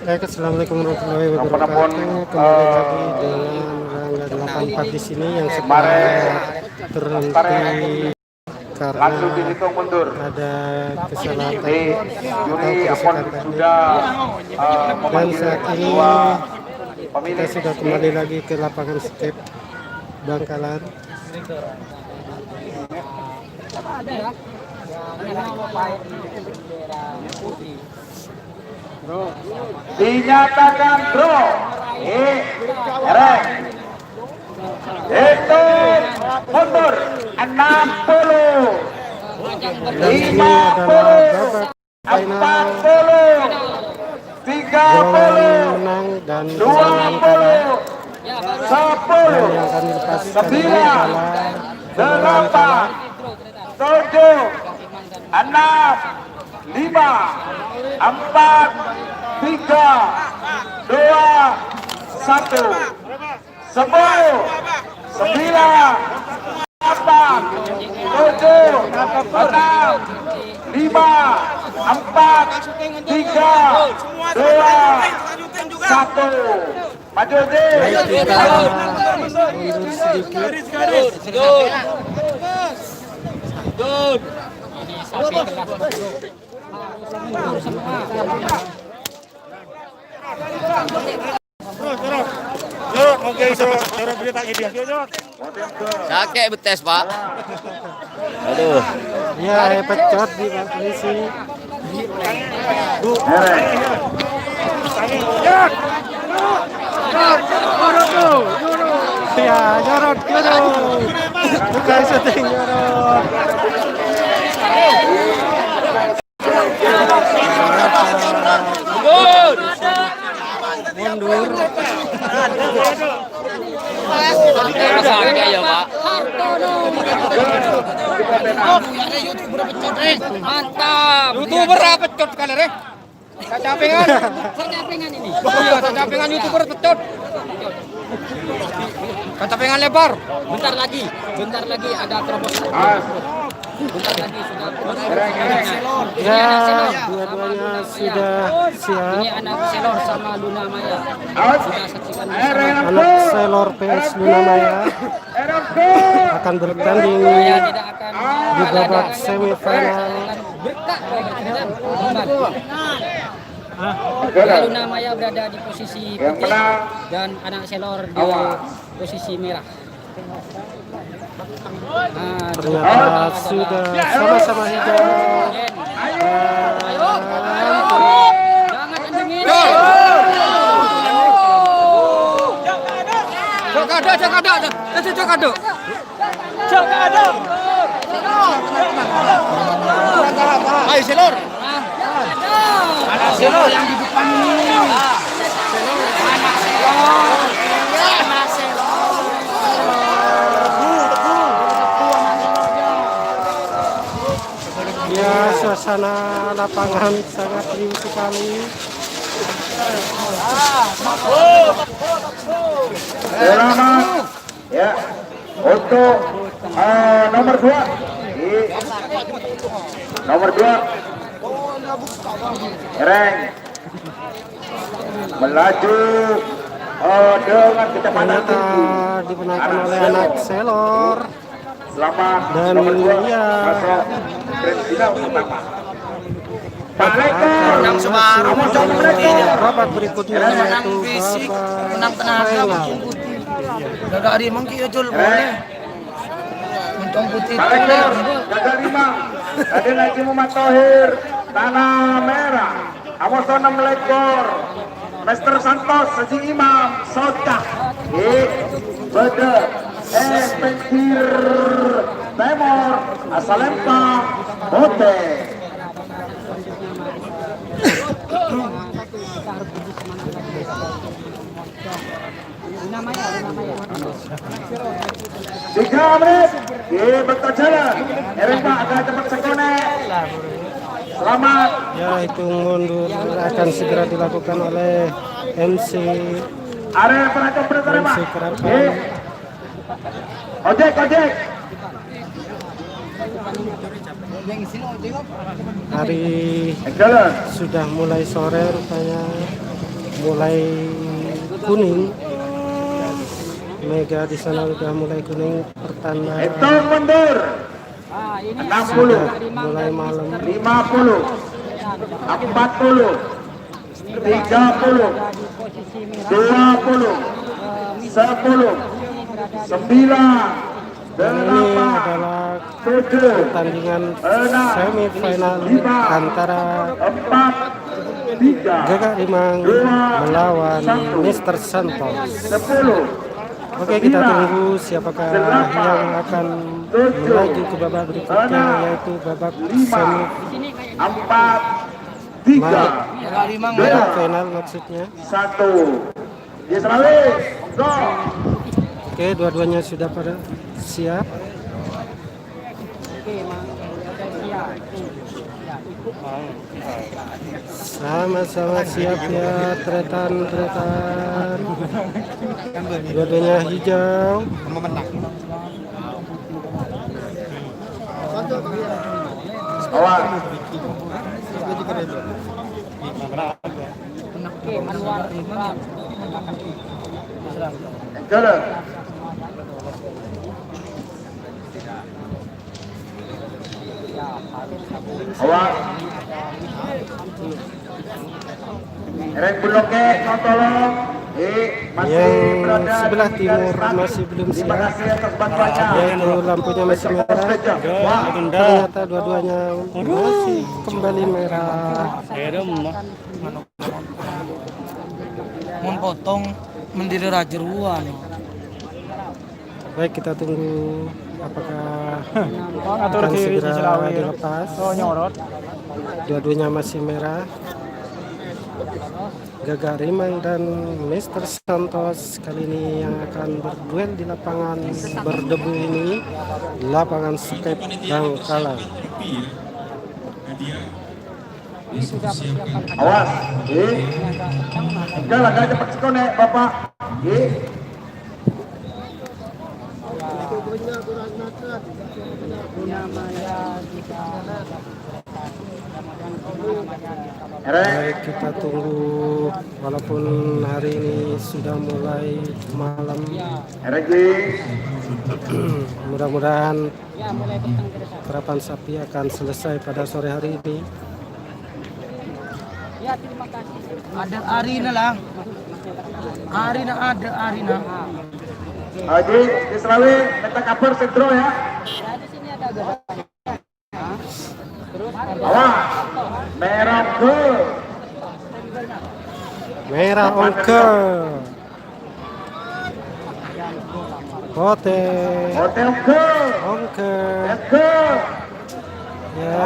Baik, assalamualaikum warahmatullahi wabarakatuh. Kembali lagi dengan Rangga 84 di sini yang setelah terhenti karena ada kesalahan teknis atau kerusakan teknis. Dan saat ini kita sudah kembali lagi ke lapangan skate Bangkalan. Dinyatakan draw. Itu mundur 60, Dan ini adalah babak final 40, 30, menang dan golongan kalah. 20, Dan yang akan dilepaskan ini adalah golongan 8, kalah. 7, 6, 5, 4, 3, 2, 1, 10, 9, 8, 7, 6, 5, 4, 3, 2, 1. Maju Baik, Zi. kita mundur sedikit. Sakit betes, Pak. Aduh. Ya, pecot di polisi. Ya, nyorot. Bukan syuting nyorot. Mundur. Sakit ya, Pak. Mantap. YouTuber apa pecot kali re? Cacapengan. Cacapengan ini. Iya, cacapengan YouTuber pecot. Cacapengan lebar. Bentar lagi ada terobosan. Bentar lagi sudah. Ya, dua-duanya sudah siap. Ini anak selor sama Luna Maya. Sudah saksikan Anak selor PS Luna Maya akan bertanding tidak akan di babak semifinal. berkah Luna Maya berada di posisi putih dan anak selor di posisi merah. Ternyata sudah sama-sama hijau. Jangan endingin. Cokado. Ayo, Selor. Anak selor yang di depan ini. Anak selor. Ya, suasana lapangan sangat riuh sekali. Selamat ya untuk nomor 2 Reng melaju dengan kecepatan Ternyata tinggi. dimenangkan oleh anak selor. Selamat Dan nomor 2 iya, masuk grand final pertama. Pak Lekor babak berikutnya yaitu babak final. Gagak ada emang kita jual boleh. Untung putih. Pak Lekor gagal 5 Raden Haji Muhammad Thohir Tanah Merah Amos 6 Lekor Master Santos Haji Imam Sodah Bede Pentir Temor Asalempa Bote. Tiga menit di bentar jalan. Pak agak cepat sekone. Selamat. Ya, itu mundur akan segera dilakukan oleh MC Area penonton berterima. Kerapan. Ojek. hari Jalan. sudah mulai sore rupanya, mulai kuning. Mega di sana sudah mulai kuning, pertanda Hitung mundur. 60, sudah mulai malam. 50, 40, 30, 20, 10, 9, Dan ini adalah 7, pertandingan semifinal antara 4, 3, Gagak Rimang melawan Mr. Santos. 10, Oke, kita tunggu siapakah yang akan melaju ke babak berikutnya, yaitu babak semi 4, 3, babak final maksudnya. 1. Yesrawi, go. Oke, dua-duanya sudah pada siap. Sama-sama siap ya, tretan. Dua-duanya hijau. Awas. Jalan. Awas. Erek bloke tolong. Masih Yang berada sebelah di timur garis start. masih belum Terima siap, kasih atas bantuannya. yaitu lampunya masih merah. Ternyata dua-duanya masih kembali merah. Mau potong mendiri rajeruan. Baik, kita tunggu apakah akan segera dilepas. Dua-duanya masih merah. Gagak Rimang dan Mr. Santos kali ini yang akan berduel di lapangan berdebu ini, lapangan skate Bangkalan. Awas. Jalan gak cepat sekone Bapak. Baik, kita tunggu walaupun hari ini sudah mulai malam. Mudah-mudahan kerapan sapi akan selesai pada sore hari ini. Ada Arina lah. Arina ada Arina. Haji Israwi, minta kabar sentro ya. Awas. Merah ke. Merah ongke. Pote. Hotel ke. Ongke. Ke. Ya.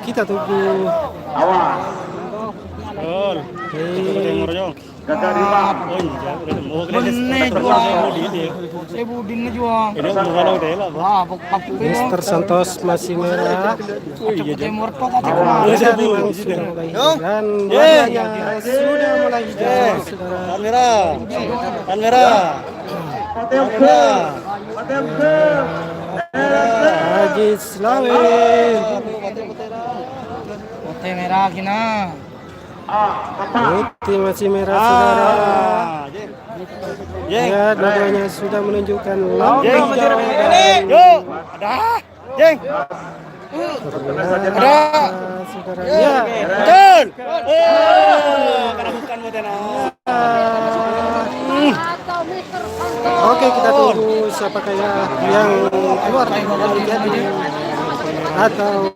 Kita tunggu. Awas. Gagak Rimang. Bener juang. Saya budin juang. Wah, Mr. Santos masih merah. Timur tok Gagak Rimang sudah mulai hijau. Dan warnanya sudah mulai hijau, saudara. Hotel ke. Hotel ke. Haji Slawi. Putih merah kina. Bapak. Putih masih merah, saudara. Ya, dua-duanya sudah menunjukkan lampu hijau. Ternyata, saudara. Ya, oke, kita tunggu siapakah yang keluar dari Olimpiade ini atau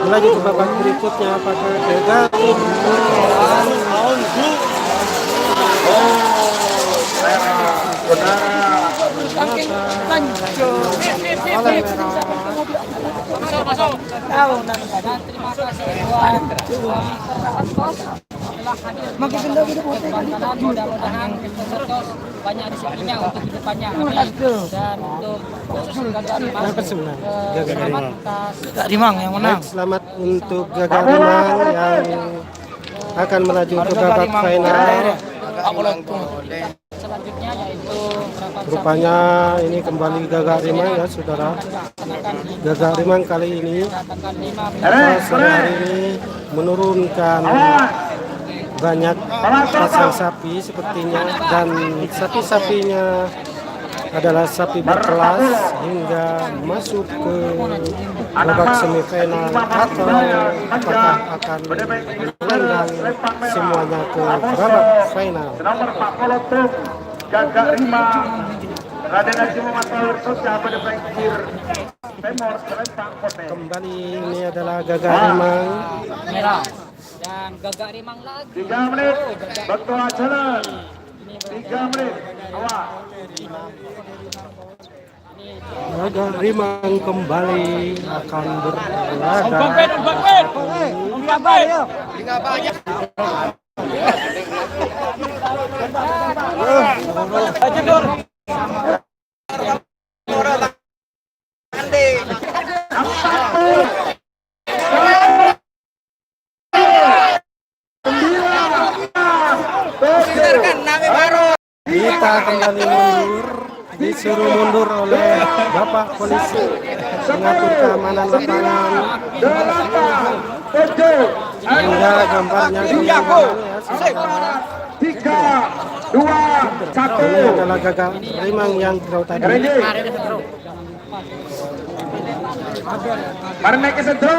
melaju ke babak berikutnya, apakah gagal. Mudah-mudahan banyak rezekinya untuk kedepannya. Dan untuk khusus Gagak Rimang, selamat atas Gagak Rimang yang menang. Baik, selamat untuk Gagak Rimang yang akan melaju ke babak final. selanjutnya, yaitu berapa Rupanya ini kembali Gagak Rimang ya saudara. Gagak Rimang kali ini sore hari ini menurunkan banyak pasang sapi sepertinya, dan sapi-sapinya adalah sapi berkelas hingga masuk ke babak semifinal, atau apakah akan melenggang semuanya ke babak final. Nomor 40 Gagak Rimang Raden Haji Muhammad Tauhir Sosial pada Pengkir Temor Selempang Kote. Kembali ini adalah Gagak Rimang. merah dan Gagak Rimang lagi. 3 menit Betua jalan 3 menit awal. Gagak Rimang kembali akan berlaga. Kita kembali mundur, disuruh mundur oleh Bapak Polisi mengatur keamanan lapangan. Hingga gambarnya kembali ya, 3, 2, 1. ini adalah Gagak Rimang yang draw tadi. Mari naik ke sentro.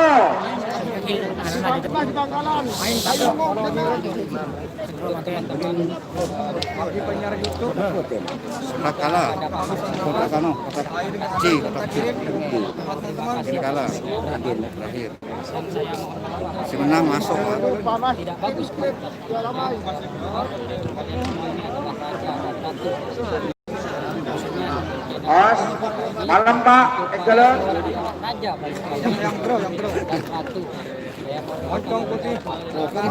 Si menang masuk. Tidak bagus. Os, malam Pak, Egelon. Raja yang bro. Ratu.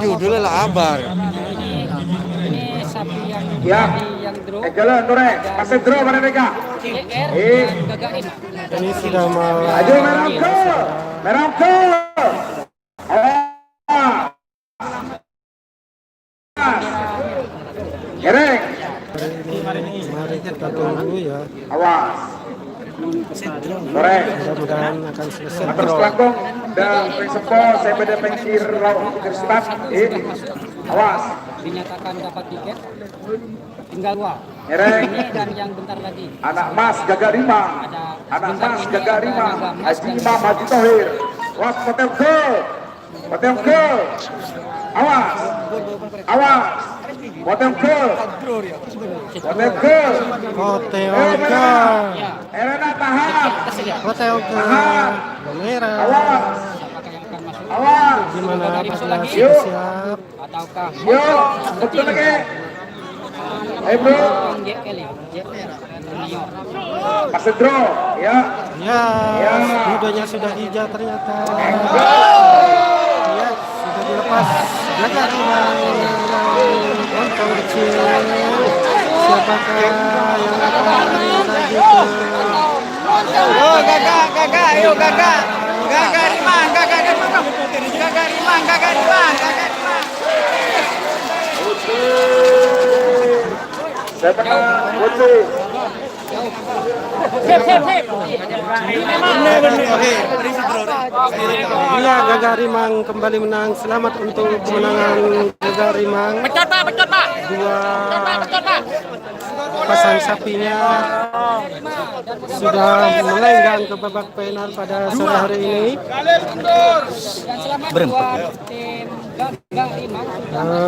Judulnya lah Abar. Ini sapi yang Ya, yang draw. Egelon, Nure, pasir draw pada mereka. GR dan Gagak Rimang. Ini sudah mau Ayo Merauke, Merauke. Gereng, mari kita tunggu ya, awas. Nure, mudah-mudahan akan selesai atas draw. pelangkong dan prinsipal saya pada pengkir lawan start. Awas. Dinyatakan dapat tiket. Tinggal 2. Gereng. Ini dan yang bentar lagi. Anak Mas Gagak Rimang, anak Mas Gagak Rimang, Haji Imam Haji Tauhir. Was potem ke, awas, potem ke, Oteoga, Erena tahan, Oteoga, merah. awas, Gimana apakah sudah Yuk. siap? Ataukah yuk, betul lagi. Ayo bro, JL ya? Junior. pasir draw, ya. Ya, Ya. kudanya sudah hijau ternyata. Ya, sudah dilepas. Gagak Rimang, lontong kecil. Siapakah yang akan lagi ke? Ayo Gagak Rimang. Saya tekan Putri. Iya, Gagak Rimang kembali menang. Selamat untuk kemenangan Gagak Rimang. Dua pasang sapinya sudah melenggang ke babak final pada sore hari ini. Buat tim Gagak Rimang.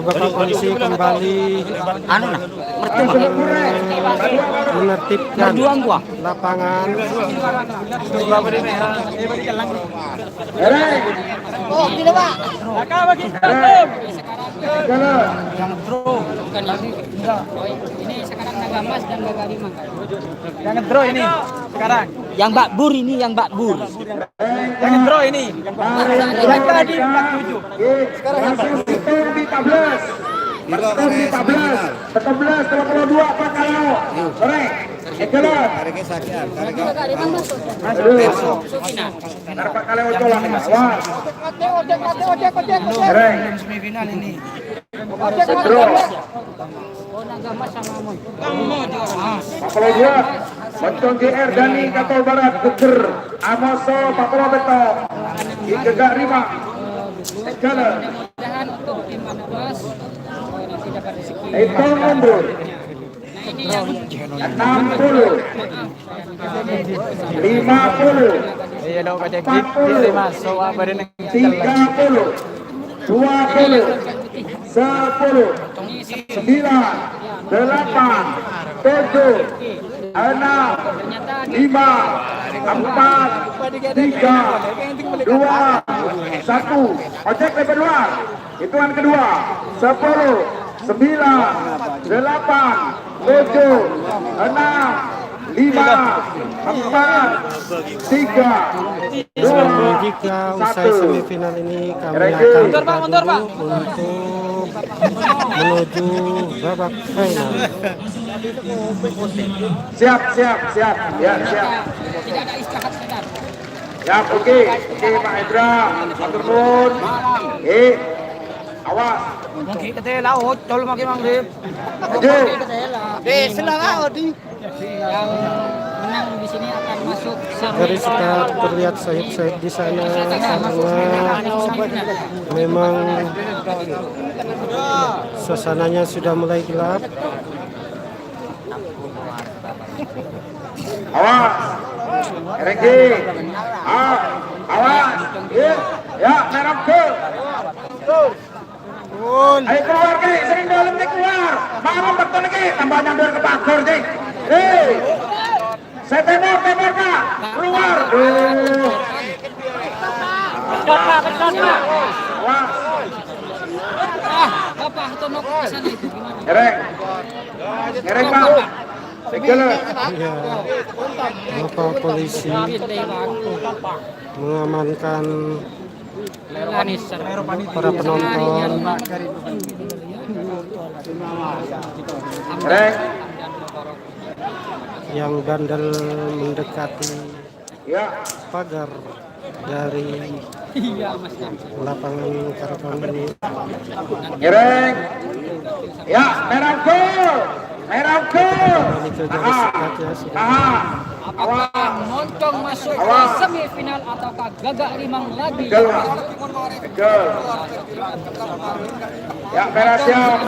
Bapak Polisi kembali menertibkan lapangan. Gereng, Oh, tidak Pak. Gereng, Bukan yang ini sekarang Nagamas dan Gagak Rimang. Jangan draw ini sekarang. Yang Mbak Bur ini yang Mbak Bur. Jangan draw ini. tadi 47. Sekarang hitung di 14. Hitung di 14. 14 apa kalau? Sore. Ekelon. Gagak Rimang masuk. Masuk. Final. Berapa kali ucolan? Awas. Gereng. Semifinal ini. Draw. Nagama sama Mon. Papua 2 Moncong JR Dani Kapal Barat Geger Amoso Papua Beto Gegak Rima Segala Mudah-mudahan untuk tim Anambas nanti dapat rezeki. itu mundur Nah ini yang 60 50 Iya dong kaca gitu mas. So apa din 30 20 10 9 8 7 6 5 4 3 2 1 ojek lebar luar hitungan kedua 10 9 8 7 6 5 4 3 2 1 Jika usai semifinal ini kami akan beradu untuk menuju babak final. siap ya siap tidak ada istirahat sebentar. ya oke Pak Hendra matur nuwun awas Mungkin kita laut, tol makin mangrip. maju Yang menang di sini akan masuk Dari start terlihat sahib-sahib di sana karena memang suasananya sudah mulai gelap. awas Regi awas ya merah ke ayo keluar ke sering dalam nih keluar mau betul lagi tambah nyamber ke pagar nih saya tembak Pak keluar awas Bapak Tonok ke sana itu gimana? ngereng Pak segala Ya, Bapak polisi mengamankan para penonton ngereng yang bandel mendekati ya pagar dari lapangan Karakon ini. ngereng ya merah ke Kembali ke garis start ya sudah. Apakah Moncong masuk ke semifinal ataukah Gagak Rimang lagi? Betul. Ya, merah siap.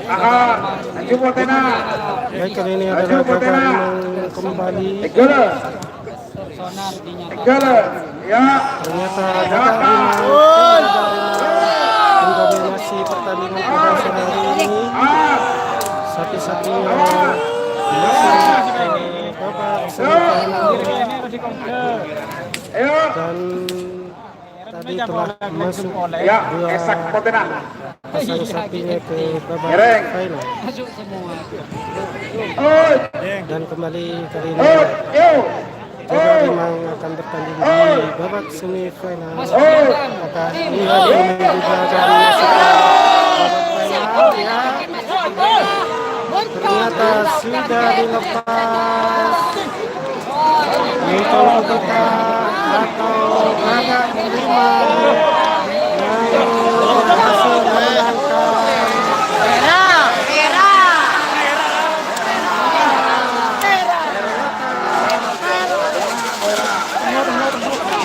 Aha, maju Potena. Baik, kali ini adalah Gagak Rimang kembali. Betul. Sonar dinyatakan. Betul. Ya. Ternyata Gagak Rimang mendominasi pertandingan pada sore hari ini. Satu-satunya masih babak semifinal Ayo. dan tadi telah masuk Ya, dua esak Potena. pasang sapinya ke babak Ngereng. final Masuk semua. Oi. dan kembali kali ini Yo. Gagak Rimang akan bertanding di babak semifinal. Masuk dalam Apakah tim ini juga dari masuk ke babak final ya? Ternyata sudah dilepas. Moncong kita atau Gagak Rimang yang berhasil memenangkan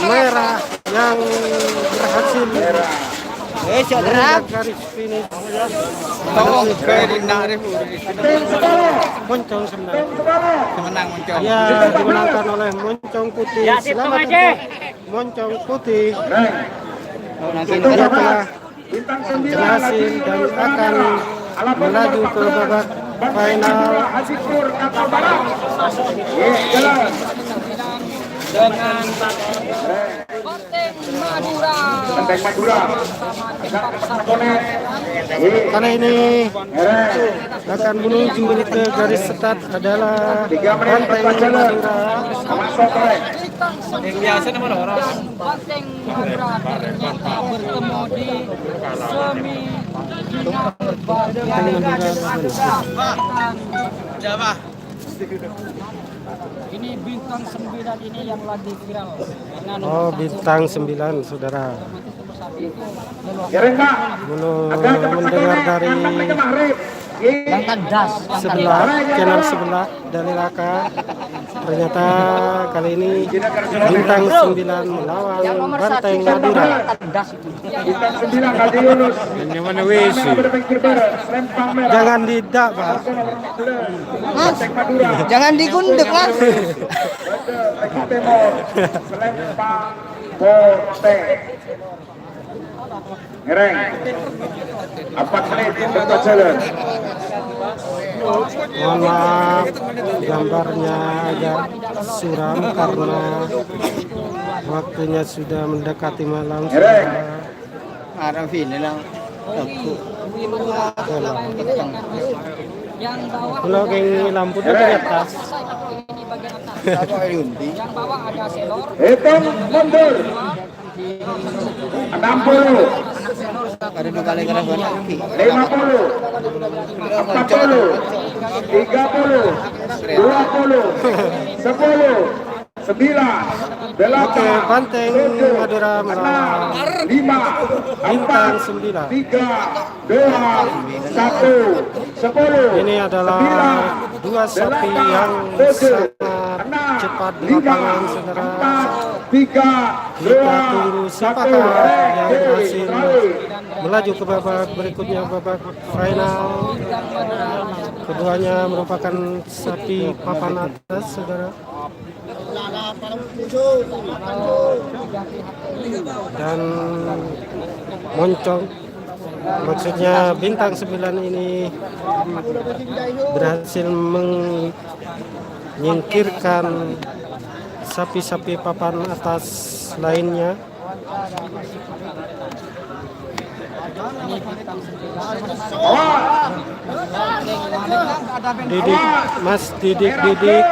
merah yang berhasil melihat garis finish. Moncong sebenarnya. Menang muncul. Ya, dimenangkan oleh Moncong Putih. Selamat untuk Moncong Putih. Dia telah Bintang 9 berhasil dan akan melaju ke babak final. Haji Pur Kapal Barat. Jalan. dengan Banteng Madura. Banteng Madura. Karena ini akan menuju ke garis start adalah 3 menit Banteng jalan. Madura. Masuk oleh Yang biasa nama orang. Dan Banteng Madura ternyata bertemu di semifinal Siapa? ini bintang 9 ini yang lagi viral dengan Oh, bintang 9, saudara. Gereng Pak. Belum Agak cepat mendengar sakit, dari yang penting Mahrib. Yang kandas. sebelah channel sebelah dari Laka. Ternyata kali ini bintang 9 melawan Banteng Madura. Kandas itu. Bintang 9 Haji Yunus. Yang mana WC? Selempang merah. Jangan didak, Pak. Banteng Madura. Jangan digundek mas. Haji Timur. Selempang Bote. Ngereng. 4 menit berjalan. Mohon maaf, gambarnya agak suram karena waktunya sudah mendekati malam. Ngereng. Arang ini lang. Yang bawah Kalau kayak lampu itu di atas. ini bagian atas. Ako ay unti. Yang bawah ada selor. Hitung mundur. 60. Kada magaling ka na ba? 50, 40, 30, 20, 10, 9, 8, Banteng Madura melawan 5, Bintang 4, 9. 3, 2, 1, 10. Ini adalah dua sapi yang sangat cepat di lapangan, saudara. 3, Kita tunggu siapakah yang berhasil melaju ke babak berikutnya, babak final. Keduanya merupakan sapi papan atas, saudara. Dan moncong, maksudnya bintang 9 ini berhasil menyingkirkan sapi-sapi papan atas lainnya. Didik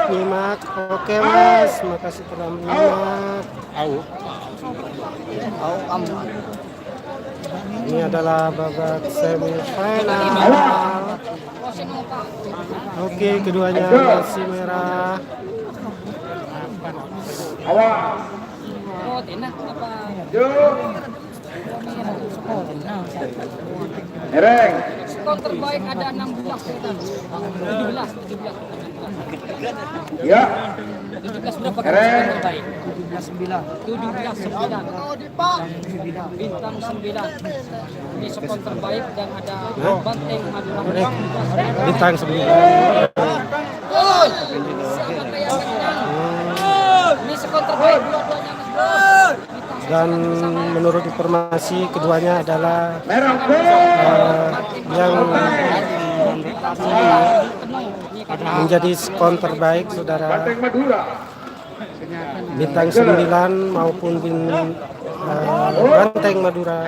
nyimak. Oke Mas, makasih telah menyimak. Ini adalah babak semifinal. Oke, keduanya masih merah. Awas. Oh, enak apa? Ngereng. Skor terbaik ada 16 kita. 17. Ya. 17 berapa kan Keren. skor terbaik? 17-9. Bintang 9. Ini skor terbaik dan ada Banteng Madura. Bintang 9. Ini skor terbaik dua-duanya Mas. Dan menurut informasi keduanya adalah Merah gol. yang menjadi skor terbaik, saudara. Banteng Madura. Bintang 9 maupun Banteng Madura.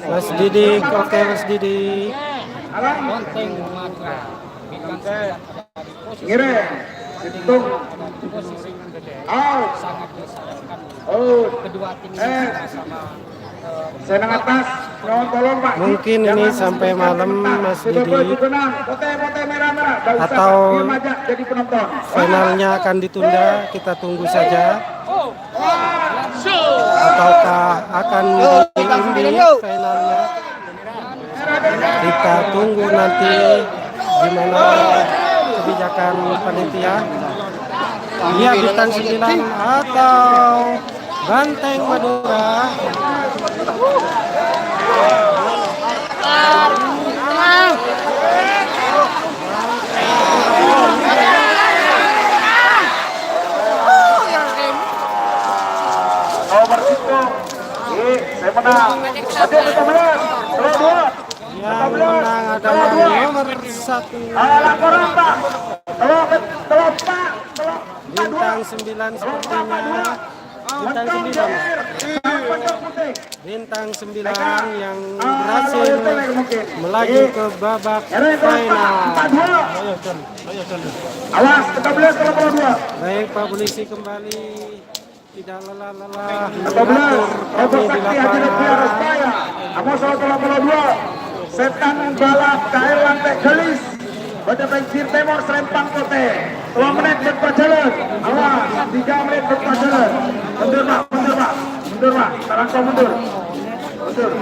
Mas Didik, oke Mas Didik. Banteng Madura. Bintang 9 Ngereng. Hitung. Out. sangat disarankan Out. kedua tim ini sama Senang atas. Mohon tolong Pak. Mungkin ini sampai malam Mas Didik. Pote merah-merah. Gak usah, Atau Pak. Diam aja jadi penonton. finalnya akan ditunda, kita tunggu saja. Ataukah akan diundi finalnya? Kita tunggu nanti gimana kebijakan panitia. Iya, bintang 9 atau Banteng Madura. Nomor 10. Saya menang. Oke, kita menang. Yang menang adalah nomor 1 Laporan Pak. Telok Pak. Bintang 9 sepertinya. Bintang 9. Bintang 9 yang berhasil melaju ke babak final. Awas, 14-82. Baik, Pak Polisi kembali tidak lelah-lelah 14. mengatur kami di lapangan. Amos 82. Setan balap KR Lantai Gelis. Pada Banjir Timur Serempang Kote. 2 menit berjalan. Awas, 3 menit berjalan. Mundur Pak. Sekarang kau mundur. Mundur.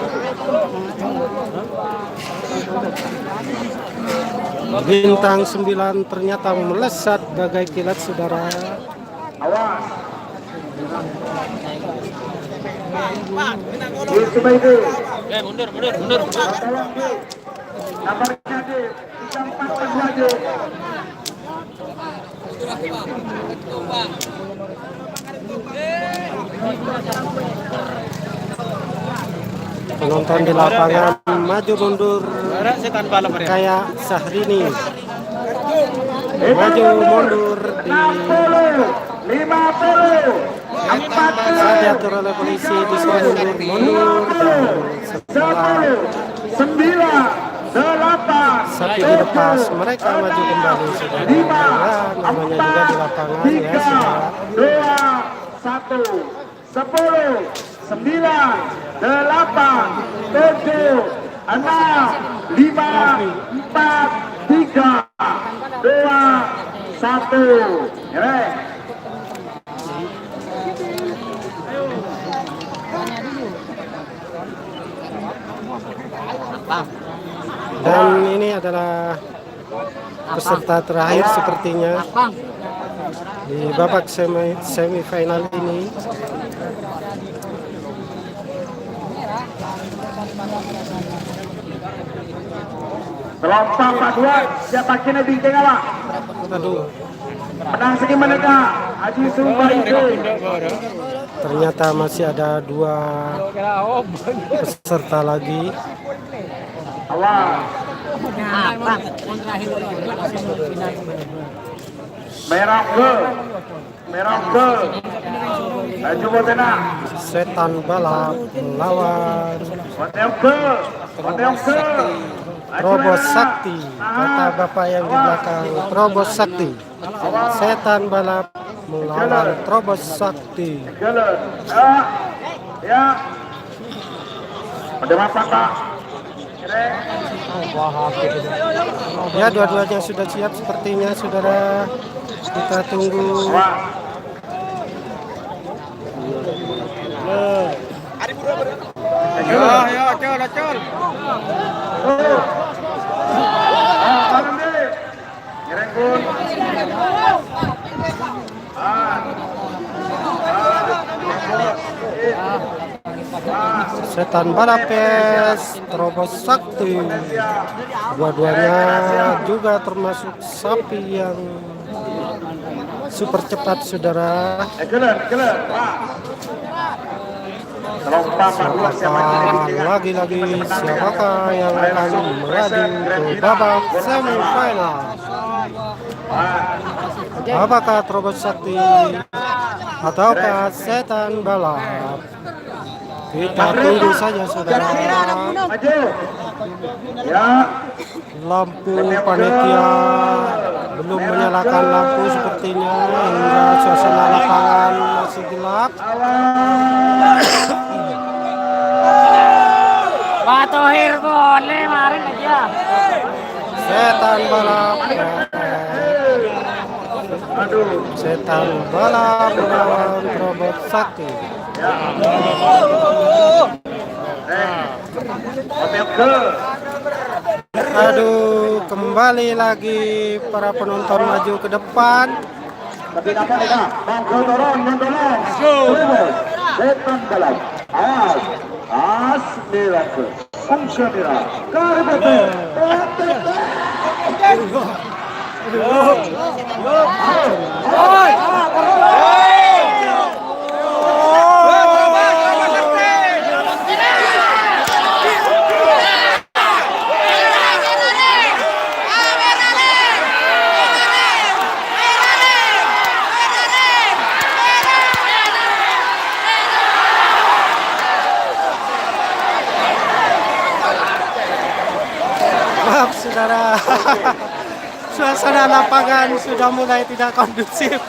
Bintang 9 ternyata melesat bagai kilat, saudara. Awas. Itu baik. Mundur, mundur, mundur. Tolong D. Nomornya D. 342 D. Penonton di lapangan maju mundur Setan balap ya. kayak Syahrini. Maju mundur di 50. 40. saat diatur oleh polisi, disuruh mundur dan setelah 9, 8, sapi dilepas, mereka maju kembali, saudara. Ya, namanya juga di lapangan ya, saudara. 2, 1, 10, 9, 8, 7, 6, 5, 4, 3, 2, 1. Nyereh. Dan ini adalah peserta terakhir sepertinya di babak semifinal ini. Kelompok 42, siapa kini bingkai awak? Aduh, Menang segi menegak, Haji Sumpah itu. ternyata masih ada 2 peserta lagi. Awas. Merah ke. Merah ke. Maju Botena. Setan balap melawan Hotel ke. Hotel ke. Terobos Sakti, kata bapak yang di belakang. Terobos Sakti, setan balap melawan Terobos Sakti. Jalan. Ya. Ada apa Pak? Ya, dua-duanya sudah siap sepertinya, saudara. Kita tunggu. Ya, acol, acol. Kanan deh. Ngerengkun. Setan balap PS, Terobos Sakti. Dua-duanya juga termasuk sapi yang super cepat, saudara. Jalan, jalan. Kelompok 42 siapa kini bingkai? Lagi-lagi siapakah yang akan melaju ke babak semifinal? Apakah Terobos Sakti ataukah setan balap? Kita tunggu saja, saudara. Maju. Ya. Lampu panitia belum menyalakan lampu sepertinya, hingga suasana lapangan masih gelap. Pak Tohir boleh mari aja. Setan balap, Aduh. setan balap melawan Terobos Sakti. Hotel ke. Aduh, kembali lagi para penonton maju ke depan. Tapi apa nih kak? Bangku dorong, mendorong. Terus. Setan balap. Awas. Asmira ke. Fungsionira. Karbete. Maaf, saudara. Suasana lapangan sudah mulai tidak kondusif.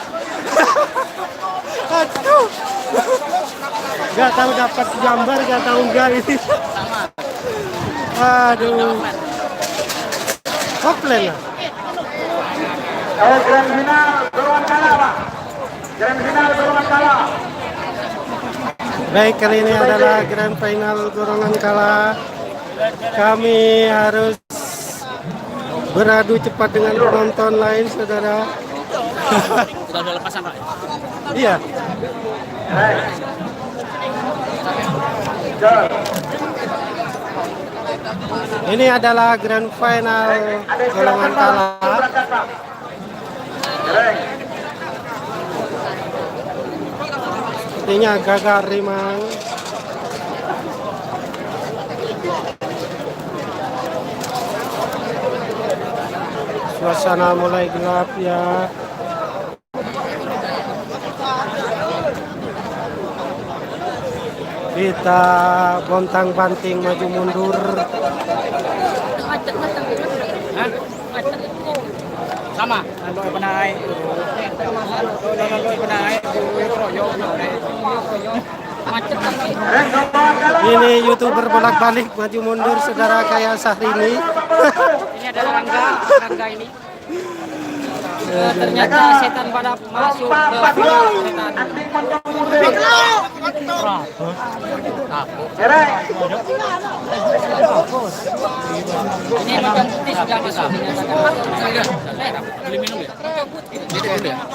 Aduh. Gak tahu dapat gambar, gak tahu enggak ini. Aduh. Offline lah. Grand final berulang kala Pak. Grand final berulang kala. Baik, kali ini adalah grand final golongan kalah. Kami harus beradu cepat dengan penonton lain, saudara. Sudah ada lepasan, Pak. Iya. Ini adalah grand final golongan kalah. Sepertinya gagal rimang. Suasana mulai gelap ya. Kita bontang-banting maju mundur. Sama. Laloy panay. Laloy panay. Macet tapi. Ini YouTuber bolak-balik maju mundur, saudara kayak Syahrini. Ini ada Rangga ini. Ternyata setan pada masuk ke final setan. Ini macam putih sudah masuk dinyatakan. Beli minum ya?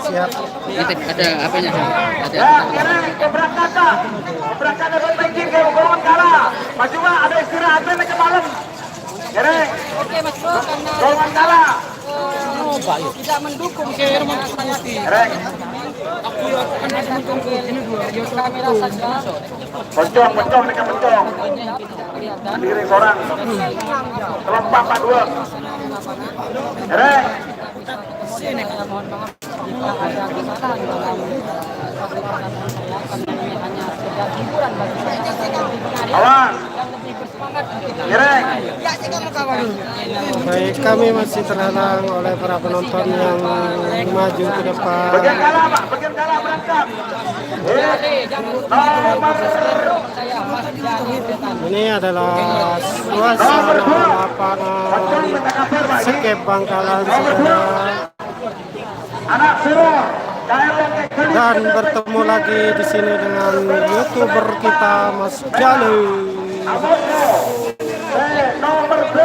Siap. Ada apanya? Ada. Keberangkatan banjir ke golongan kalah. Maju Pak, ada istirahat ke malam. Gereng, Oke Mas Bro, karena golongan kalah. tidak mendukung saya pasti. Gereng, Aku hanya mendukung kamera saja. bencong dengan bencong. Kelihatan. Diri seorang. Kelompok 42. Gereng, Mohon maaf jika ada kesalahan dalam perkataan saya karena ini hanya sekedar hiburan bagi masyarakat yang lebih menarik awas. dan lebih bersemangat untuk Gereng, Baik, kami masih terhalang oleh para penonton yang maju ke depan. bagian kalah Pak, bagian kalah berangkat. jangan lupa saya Mas Jani Setan. Ini adalah suasana lapangan Skep Bangkalan, saudara. Anak suruh. KRL Kelly. Dan bertemu lagi di sini dengan YouTuber kita Mas Jali. Nomor B.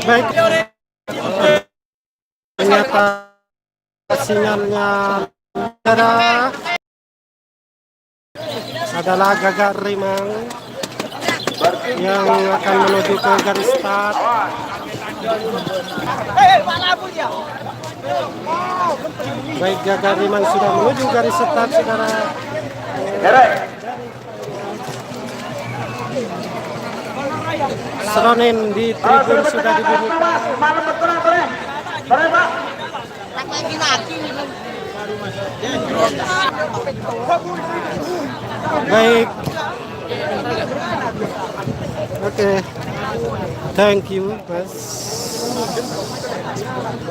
Baik, ternyata sinyalnya saudara adalah Gagak Rimang yang akan menuju ke garis start. Baik, Gagak Rimang sudah menuju garis start, saudara. Gereng, Seronin di tribun sudah dibuka. malam berkurang boleh. Boleh Pak. Baik. Oke. Thank you, Mas.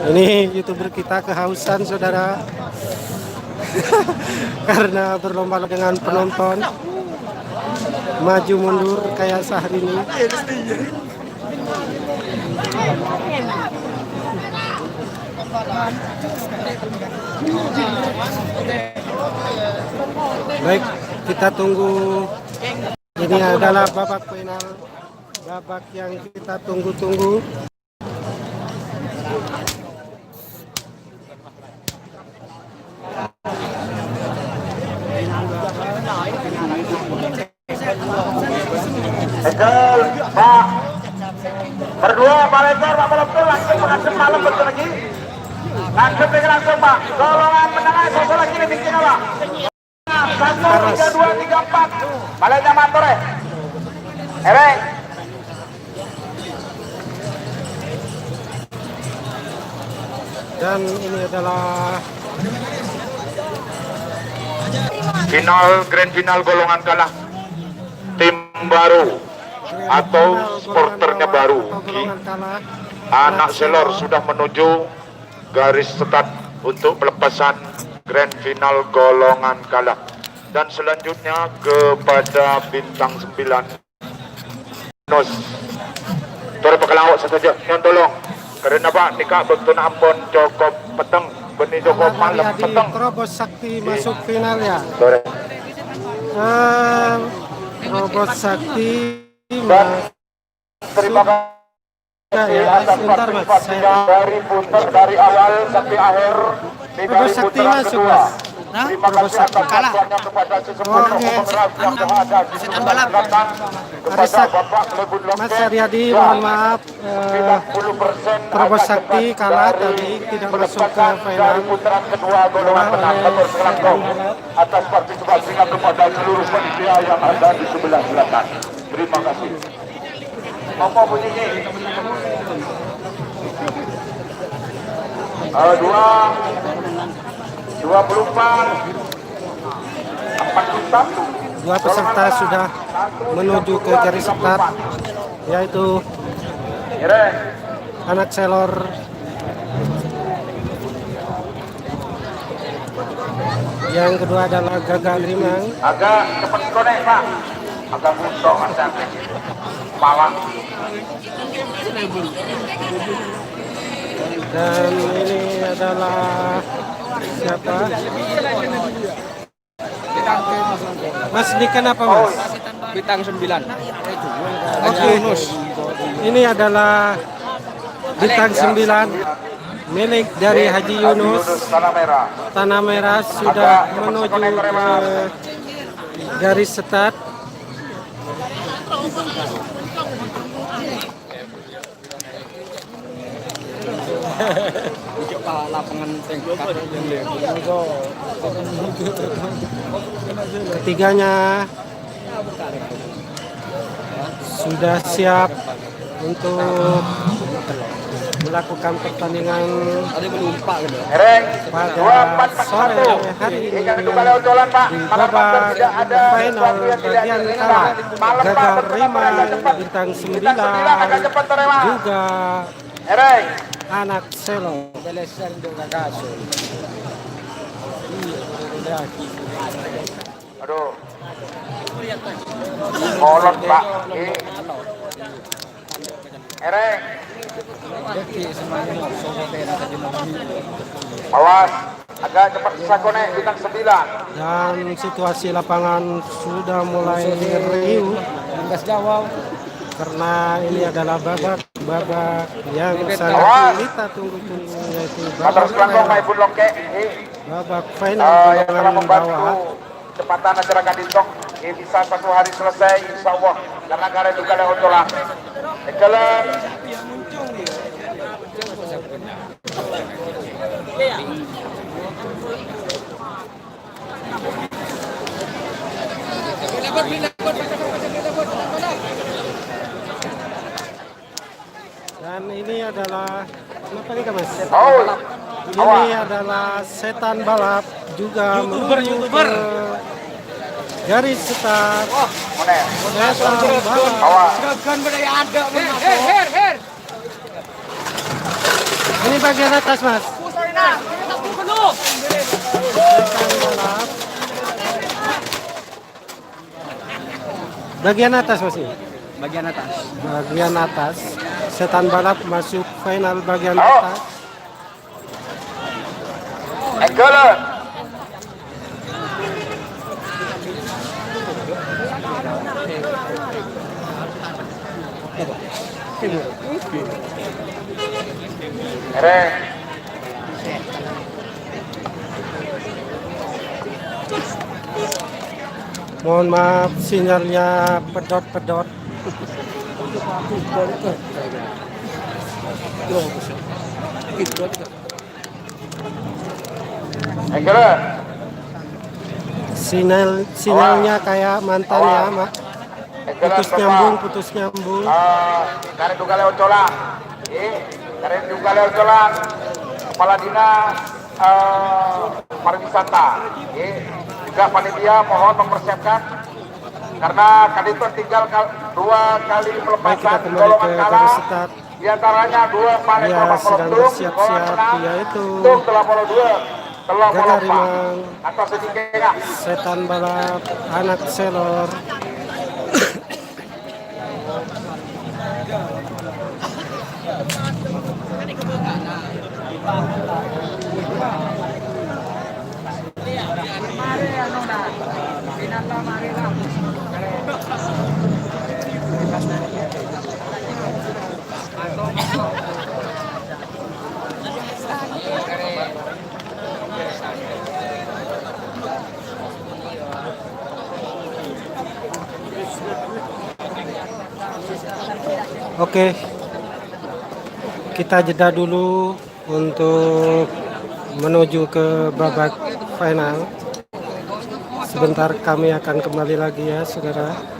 Ini YouTuber kita kehausan, saudara. Karena berlomba dengan penonton. Maju mundur kayak Syahrini. Baik, kita tunggu. Ini adalah babak final, babak yang kita tunggu-tunggu. Betul, Pak. Berdua, Pak Lekor, Pak Pelopto, langsung mengasih malam betul lagi. Langsung dengan langsung, Pak. Golongan menengah, sosok lagi di bikin apa? 1, 3, 2, 3, 4. Baliknya mantor ya. Ereng. Dan ini adalah Grand final golongan kalah. Tim baru atau sporternya baru. golongan kalah. Anak Selor sudah menuju garis start untuk pelepasan grand final golongan kalah. Dan selanjutnya kepada bintang 9 Nos. Tore pekalawak saja yang tolong Karena Pak Tika betul Ambon Joko Peteng benih Joko Malam Ariadi Peteng. Probos Sakti masuk final ya. Sore. Probos Sakti Dan terima kasih ya, atas sebentar Mas. partisipasinya dari putar dari awal sampai akhir di Probos dari Sakti putaran masuk kedua. Mas. Terima kasih atas bantuannya kepada sesepuh Oke. pemerintah yang ada di sebelah belakang kepada Arisak. Bapak Lebun Mas Longke. Ariadi mohon maaf 90% Probos akan Sakti cepat kalah dari tadi, tidak masuk ke penempatan final. dari putaran kedua golongan menang nomor selangkong atas partisipasinya kepada seluruh panitia yang ada di sebelah belakang. Terima kasih. Apa bunyinya? 24 41. Dua peserta sudah menuju ke garis start, yaitu anak selor yang kedua adalah Gagal Rimang. Agak cepat konek Pak. Agak busuk macam malang. Dan ini adalah siapa? Mas di kenapa Mas? Bintang 9. Oke. Ini adalah bintang 9 milik dari Haji Yunus. Tanah merah. Tanah Merah sudah menuju ke garis start. Lapangan tingkat Ketiganya sudah siap untuk melakukan pertandingan Hereng pada sore hari ini Ingat kembali ujolan Pak. di Malam babak Pak tidak ada final sesuatu yang tidak bagian diinginkan. kalah. Malam Pak Gagal bertemu Rimang agak cepat. bintang Bintang 9 agak 9 cepat terima. juga Hereng. anak selo. Aduh. Kolot Pak. Hereng. Awas. Agak cepat sisa konek bintang 9. Dan situasi lapangan sudah mulai riuh karena ini adalah babak yang sangat kita tunggu-tunggu, yaitu Motor babak selangkong Pak final. Ibu Longke. Babak final Yang telah golongan membantu bawah. cepatan acara Kadintong bisa satu hari selesai insya Allah karena karena juga ada otolan Ekelen Dan ini adalah apa nih Mas? oh Ini adalah setan balap juga menuju ke garis start. mana Setan balap. awas Ini bagian atas Mas. Setan balap. Bagian atas Mas ini. bagian atas. Bagian atas. Setan balap masuk final bagian atas. Ekelen Hereng Mohon maaf sinyalnya pedot-pedot. Ekelen Sinyalnya kayak mantan ya, Mak. Ekelen Putus nyambung. karena juga lewat colang karena juga lewat colang kepala dinas pariwisata juga panitia mohon mempersiapkan karena Kadinton tinggal 2 kali Baik, kita pelepasan kembali golongan ke kalah garis start. di antaranya 2 paling Dia babak sedang pelundung bersiap-siap, yaitu telah telah Gagal melompat Rimang, atas sedikitnya setan balap, anak selor. Mari anu dah. Pinata mari lah. Oke, kita jeda dulu untuk menuju ke babak final. Sebentar kami akan kembali lagi ya saudara.